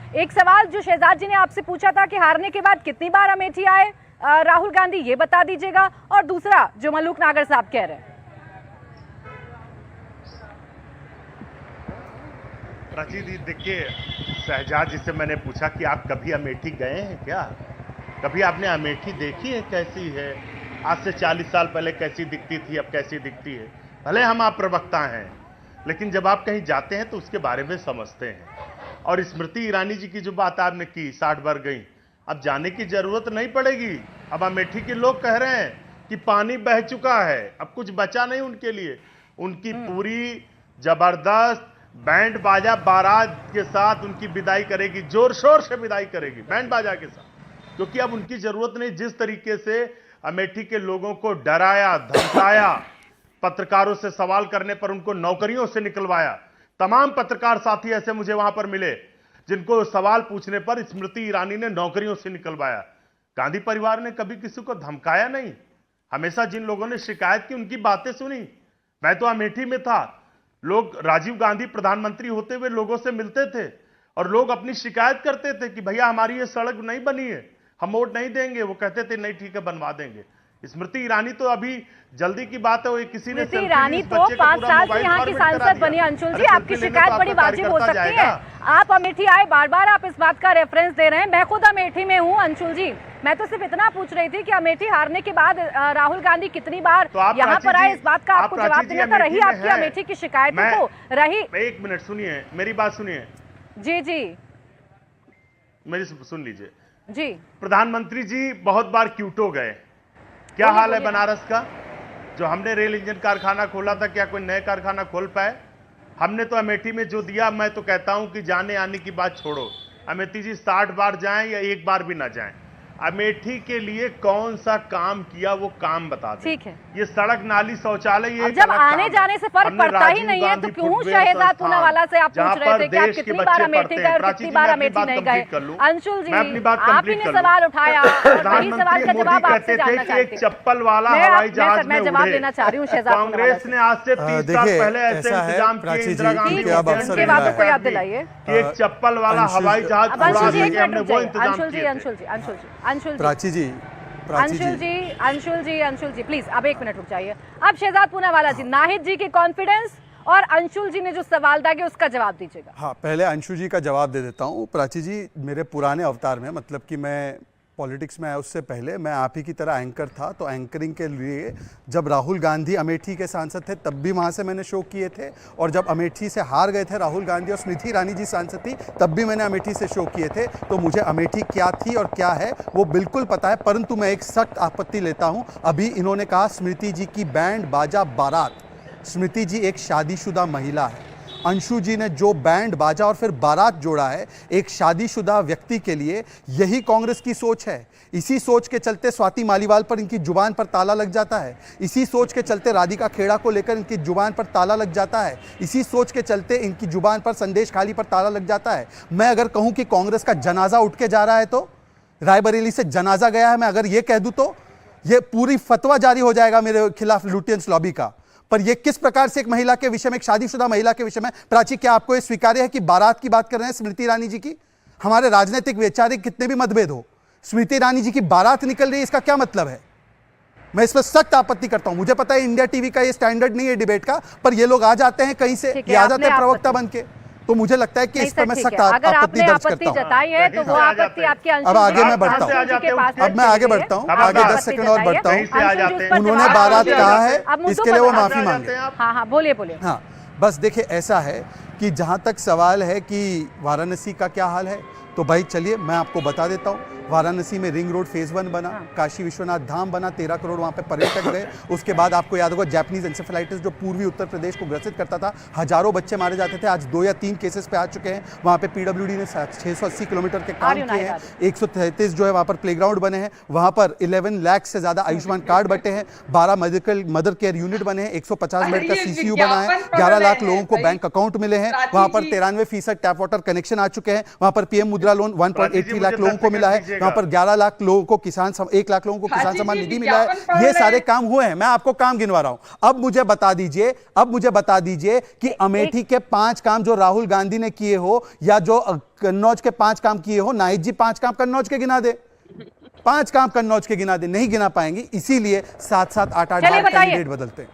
एक सवाल जो शहजाद जी ने आपसे पूछा था कि हारने के बाद कितनी बार अमेठी आए राहुल गांधी, ये बता दीजिएगा। और दूसरा जो मलूक नागर साहब कह रहे हैं। प्राची दी, देखिए शहजाद जी से मैंने पूछा कि आप कभी अमेठी गए हैं क्या, कभी आपने अमेठी देखी है कैसी है, आज से 40 साल पहले कैसी दिखती थी, अब कैसी दिखती है। भले हम आप प्रवक्ता हैं, लेकिन जब आप कहीं जाते हैं तो उसके बारे में समझते हैं। और स्मृति ईरानी जी की जो बात आपने की 60 बार गई, अब जाने की जरूरत नहीं पड़ेगी। अब अमेठी के लोग कह रहे हैं कि पानी बह चुका है, अब कुछ बचा नहीं उनके लिए। उनकी पूरी जबरदस्त बैंड बाजा बारात के साथ उनकी विदाई करेगी, जोर शोर से विदाई करेगी बैंड बाजा के साथ, क्योंकि अब उनकी जरूरत नहीं। जिस तरीके से अमेठी के लोगों को डराया, धमकाया, पत्रकारों से सवाल करने पर उनको नौकरियों से निकलवाया। तमाम पत्रकार साथी ऐसे मुझे वहां पर मिले जिनको सवाल पूछने पर स्मृति ईरानी ने नौकरियों से निकलवाया। गांधी परिवार ने कभी किसी को धमकाया नहीं। हमेशा जिन लोगों ने शिकायत की उनकी बातें सुनी। मैं तो अमेठी में था, लोग राजीव गांधी प्रधानमंत्री होते हुए लोगों से मिलते थे और लोग अपनी शिकायत करते थे कि भैया हमारी ये सड़क नहीं बनी है, हम वोट नहीं देंगे। वो कहते थे नहीं ठीक है बनवा देंगे। स्मृति ईरानी तो अभी जल्दी की बात है, वो किसी ने स्मृति ईरानी तो 5 साल से यहाँ की सांसद बनी। अंशुल जी, आपकी शिकायत बड़ी वाजिब हो सकती है। आप अमेठी आए, बार बार आप इस बात का रेफरेंस दे रहे हैं। मैं खुद अमेठी में हूँ अंशुल जी। मैं तो सिर्फ इतना पूछ रही थी कि अमेठी हारने के बाद राहुल गांधी कितनी बार यहाँ पर आए, इस बात का आपको जवाब देना था। रही आपकी अमेठी की शिकायतों को रही। एक मिनट सुनिए, मेरी बात सुनिए। जी जी, मेरी सुन लीजिए जी। प्रधानमंत्री जी बहुत बार क्यूटो गए, क्या हाल है बनारस का? जो हमने रेल इंजन कारखाना खोला था, क्या कोई नया कारखाना खोल पाए? हमने तो अमेठी में जो दिया, मैं तो कहता हूं कि जाने आने की बात छोड़ो, अमेठी जी 60 बार जाएं या एक बार भी ना जाएं, अमेठी के लिए कौन सा काम किया वो काम बता दें। ठीक है, ये सड़क नाली शौचालय, ये जब आने जाने से फर्क पड़ता ही नहीं है तो क्यों शहजाद पूनावाला से आप पूछ रहे थे कि आप कितनी बार अमेठी गए और कितनी बार अमेठी नहीं गए? अंशुल जी, आप ही ने सवाल उठाया, वही सवाल का जवाब आपसे जानना चाहते हैं। चप्पल वाला हवाई जहाज में जवाब देना चाह रही हूँ शहजाद। कांग्रेस ने आज से 30 साल पहले ऐसे इंतजाम किए इंदिरा गांधी के बाद को याद दिलाइए कि एक चप्पल वाला हवाई जहाज उड़ा सके, हमने वो इंतजाम किए। अंशुल जी प्लीज अब 1 मिनट रुक जाइए। अब शहजाद पूनावाला जी, नाहिद जी के कॉन्फिडेंस और अंशुल जी ने जो सवाल दागे उसका जवाब दीजिएगा। हाँ, पहले अंशुल जी का जवाब दे देता हूँ। प्राची जी, मेरे पुराने अवतार में, मतलब कि मैं पॉलिटिक्स में आया उससे पहले मैं आप ही की तरह एंकर था, तो एंकरिंग के लिए जब राहुल गांधी अमेठी के सांसद थे तब भी वहाँ से मैंने शो किए थे, और जब अमेठी से हार गए थे राहुल गांधी और स्मृति ईरानी जी सांसद थी तब भी मैंने अमेठी से शो किए थे। तो मुझे अमेठी क्या थी और क्या है वो बिल्कुल पता है। परंतु मैं एक सख्त आपत्ति लेता हूँ। अभी इन्होंने कहा स्मृति जी की बैंड बाजा बारात। स्मृति जी एक शादीशुदा महिला है। अंशु जी ने जो बैंड बाजा और फिर बारात जोड़ा है एक शादीशुदा व्यक्ति के लिए, यही कांग्रेस की सोच है। इसी सोच के चलते स्वाति मालीवाल पर इनकी जुबान पर ताला लग जाता है। इसी सोच के चलते राधिका खेड़ा को लेकर इनकी जुबान पर ताला लग जाता है। इसी सोच के चलते इनकी जुबान पर संदेश खाली पर ताला लग जाता है। मैं अगर कहूं कि कांग्रेस का जनाजा उठ के जा रहा है, तो रायबरेली से जनाजा गया है, मैं अगर ये कह दूं तो ये पूरी फतवा जारी हो जाएगा मेरे खिलाफ लुटियंस लॉबी का। पर ये किस प्रकार से एक महिला के विषय में, एक शादीशुदा महिला के विषय में, प्राची क्या आपको ये स्वीकार्य है कि बारात की बात कर रहे हैं स्मृति ईरानी जी की? हमारे राजनीतिक वैचारिक कितने भी मतभेद हो, स्मृति ईरानी जी की बारात निकल रही है, इसका क्या मतलब है? मैं इस पर सख्त आपत्ति करता हूं। मुझे पता है इंडिया टीवी का ये स्टैंडर्ड नहीं है डिबेट का, पर ये लोग आ जाते हैं कहीं से, ये आ जाते हैं प्रवक्ता बन के, तो मुझे लगता है कि इस पर मैं सख्त आपत्ति दर्ज करता हूं। अब आगे मैं बढ़ता हूं, अब मैं आगे बढ़ता हूं, आगे 10 सेकंड और बढ़ता हूं। उन्होंने बारात कहा है, इसके लिए वो माफी मांगे। हाँ, बोलिए। हाँ, बस देखिए ऐसा है कि जहां तक सवाल है कि वाराणसी का क्या हाल है, तो भाई चलिए मैं आपको बता देता हूं। वाराणसी में रिंग रोड फेज 1 बना, काशी विश्वनाथ धाम बना, 13 करोड़ वहाँ पे पर्यटक गए। उसके बाद आपको याद होगा जैपनीज एंसेफेलाइटिस जो पूर्वी उत्तर प्रदेश को ग्रसित करता था, हजारों बच्चे मारे जाते थे, आज 2 या 3 केसेस पे आ चुके हैं। वहाँ पे पीडब्ल्यूडी ने 680 किलोमीटर के काम किए हैं। 133 जो है वहाँ पर प्लेग्राउंड बने हैं। वहाँ पर 11 लाख से ज़्यादा आयुष्मान कार्ड बटे हैं। 12 मदर केयर यूनिट बने हैं। 150 बेड का CCU बना है। 11 लाख लोगों को बैंक अकाउंट मिले हैं। वहाँ पर 93% टैप वाटर कनेक्शन आ चुके हैं। वहाँ पर PM मुद्रा लोन 1.83 लाख लोगों को मिला है। कीजिएगा। वहां पर 11 लाख लोगों को 1 लाख लोगों को किसान हाजी सम्मान जी, निधि मिला है। विज्ञापन पढ़ ये रहे सारे हैं। काम हुए हैं, मैं आपको काम गिनवा रहा हूं। अब मुझे बता दीजिए कि अमेठी के 5 काम जो राहुल गांधी ने किए हो या जो कन्नौज के 5 काम किए हो, नाहिद जी 5 काम कन्नौज के गिना दे, 5 काम कन्नौज के गिना दे, नहीं गिना पाएंगी, इसीलिए 7-7, 8-8 चलिए बार बताइए। कैंडिडेट बदलते हैं।